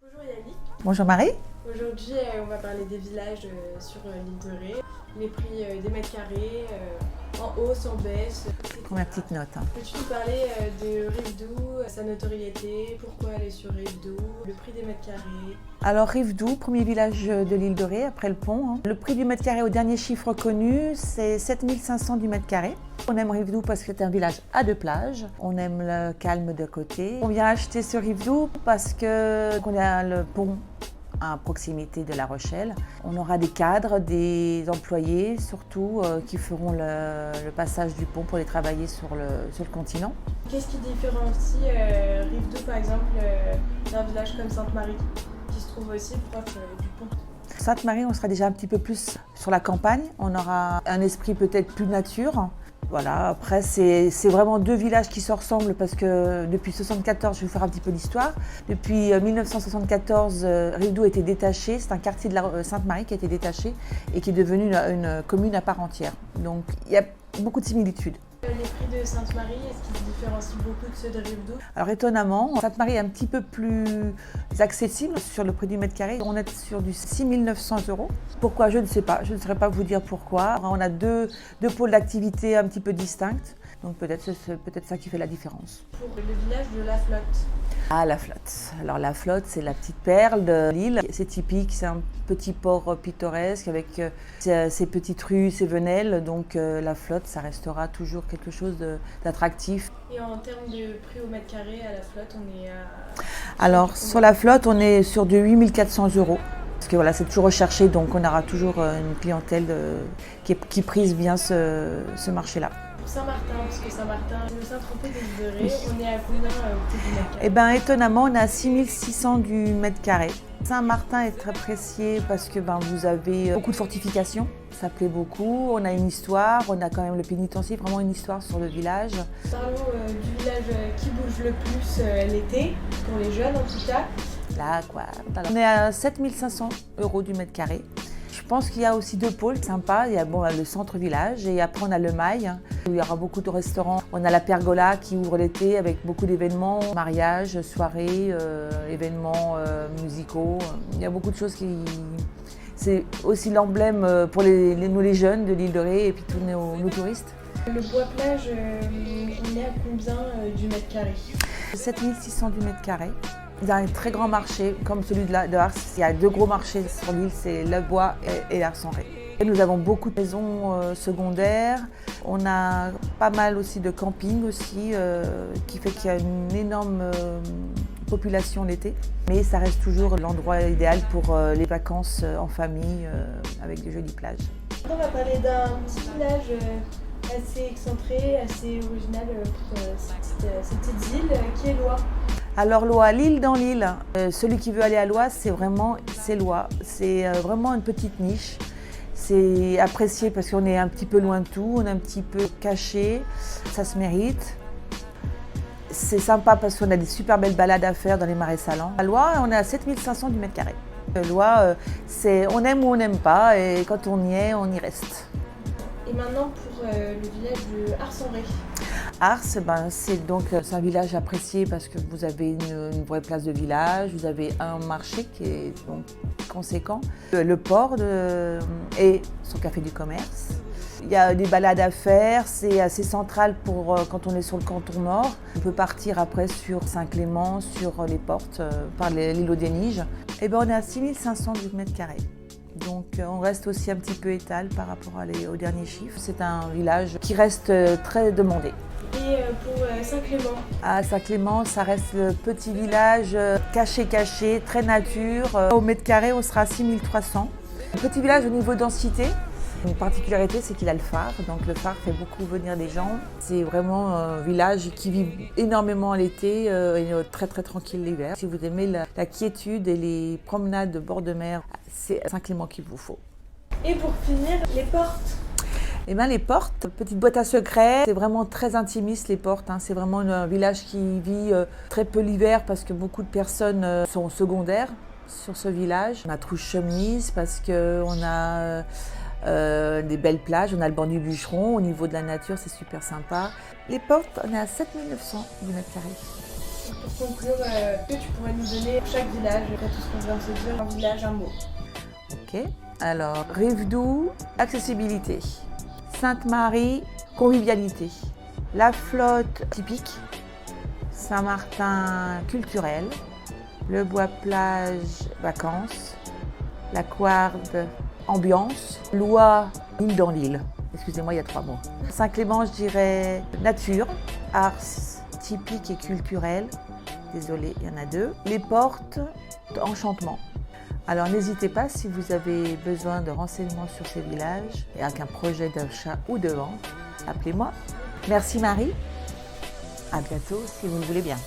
Bonjour Yannick, Bonjour Marie. aujourd'hui on va parler des villages sur l'île de Ré, les prix des mètres carrés, en hausse, en baisse. Prends ma petite note. Peux-tu nous parler de Rivedoux, sa notoriété, pourquoi aller sur Rivedoux, le prix des mètres carrés? Alors Rivedoux, premier village de l'île de Ré après le pont. Le prix du mètre carré au dernier chiffre connu, c'est 7500 du mètre carré. On aime Rivedoux parce que c'est un village à deux plages. On aime le calme de côté. On vient acheter sur Rivedoux parce qu'on a le pont à proximité de La Rochelle. On aura des cadres, des employés surtout qui feront le passage du pont pour aller travailler sur le continent. Qu'est-ce qui différencie Rivedoux par exemple d'un village comme Sainte-Marie, qui se trouve aussi proche du pont? Sainte-Marie, on sera déjà un petit peu plus sur la campagne. On aura un esprit peut-être plus nature. Voilà, après c'est vraiment deux villages qui se ressemblent parce que depuis 1974, je vais vous faire un petit peu d'histoire. Depuis 1974, Rivedoux a été détaché, c'est un quartier de la Sainte-Marie qui a été détaché et qui est devenu une commune à part entière. Donc il y a beaucoup de similitudes. Les prix de Sainte-Marie, est-ce qu'ils se différencient beaucoup de ceux de Rivedoux? Alors étonnamment, Sainte-Marie est un petit peu plus accessible sur le prix du mètre carré. On est sur du 6 900 €. Pourquoi? Je ne sais pas. Je ne saurais pas vous dire pourquoi. On a deux pôles d'activité un petit peu distincts. Donc peut-être c'est peut-être ça qui fait la différence. Pour le village de La Flotte. Ah, La Flotte. Alors La Flotte, c'est la petite perle de l'île. C'est typique, c'est un petit port pittoresque avec ses petites rues, ses venelles. Donc La Flotte, ça restera toujours quelque chose d'attractif. Et en termes de prix au mètre carré à La Flotte, on est à... Alors sur La Flotte, on est sur du 8 400 €. Parce que voilà, c'est toujours recherché, donc on aura toujours une clientèle qui prise bien ce marché-là. Pour Saint-Martin, parce que Saint-Martin, le Saint-Tropez de l'île de Ré, on est à combien au prix du mètre carré? Eh bien, étonnamment, on est à 6 600 du mètre carré. Saint-Martin est très apprécié parce que vous avez beaucoup de fortifications, ça plaît beaucoup. On a une histoire, on a quand même le pénitencier, vraiment une histoire sur le village. Parlons du village qui bouge le plus l'été, pour les jeunes en tout cas. Là, quoi. On est à 7 500 € du mètre carré. Je pense qu'il y a aussi deux pôles sympas. Il y a le centre-village et après on a le Mail, où il y aura beaucoup de restaurants. On a la Pergola qui ouvre l'été avec beaucoup d'événements, mariages, soirées, événements musicaux. Il y a beaucoup de choses qui... C'est aussi l'emblème pour nous les jeunes de l'île de Ré et puis tous nos touristes. Le bois-plage, on est à combien du mètre carré? 7 600 du mètre carré. Il y a un très grand marché comme celui de Ars. Il y a deux gros marchés sur l'île, c'est Le Bois et l'Ars-en-Ré. Nous avons beaucoup de maisons secondaires. On a pas mal aussi de camping aussi, qui fait qu'il y a une énorme population l'été. Mais ça reste toujours l'endroit idéal pour les vacances en famille avec de jolies plages. On va parler d'un petit village assez excentré, assez original pour cette petite île qui est Loie. Alors Loie, l'île dans l'île. Celui qui veut aller à Loie, c'est Loie. C'est vraiment une petite niche. C'est apprécié parce qu'on est un petit peu loin de tout, on est un petit peu caché, ça se mérite. C'est sympa parce qu'on a des super belles balades à faire dans les marais salants. À Loie, on est à 7 500 du mètre carré. Loie, on aime ou on n'aime pas et quand on y est, on y reste. Et maintenant pour le village de Ars-en-Ré. Ars, c'est un village apprécié parce que vous avez une vraie place de village, vous avez un marché qui est donc conséquent, le port et son café du commerce. Il y a des balades à faire, c'est assez central pour quand on est sur le canton nord. On peut partir après sur Saint-Clément, sur les portes, par l'îlot des Niges. Et on est à 6 500 du mètre carré. Donc on reste aussi un petit peu étal par rapport aux derniers chiffres. C'est un village qui reste très demandé. Et pour Saint-Clément? À Saint-Clément, ça reste le petit village caché, très nature. Au mètre carré, on sera à 6 300. Petit village au niveau densité. Une particularité, c'est qu'il a le phare. Donc le phare fait beaucoup venir des gens. C'est vraiment un village qui vit énormément l'été et très tranquille l'hiver. Si vous aimez la quiétude et les promenades de bord de mer, c'est Saint-Clément qu'il vous faut. Et pour finir, les portes? Eh bien, les portes, petite boîte à secrets, c'est vraiment très intimiste les portes. C'est vraiment un village qui vit très peu l'hiver parce que beaucoup de personnes sont secondaires sur ce village. On a Trouche-Chemise parce qu'on a des belles plages, on a le banc du Bûcheron, au niveau de la nature c'est super sympa. Les portes, on est à 7 900 du mètre carré. Pour conclure, que tu pourrais nous donner pour chaque village, après tout ce qu'on vient de se dire, un village, un mot. Ok. Alors, Rivedoux, accessibilité. Sainte-Marie, convivialité. La Flotte, typique. Saint-Martin, culturel. Le Bois-Plage, vacances. La Couarde, ambiance. Loire, île dans l'île. Excusez-moi, il y a 3 mots. Saint-Clément, je dirais nature. Ars, typique et culturel. Désolée, il y en a 2. Les Portes, enchantement. Alors n'hésitez pas si vous avez besoin de renseignements sur ces villages et avec un projet d'achat ou de vente, appelez-moi. Merci Marie. À bientôt si vous le voulez bien.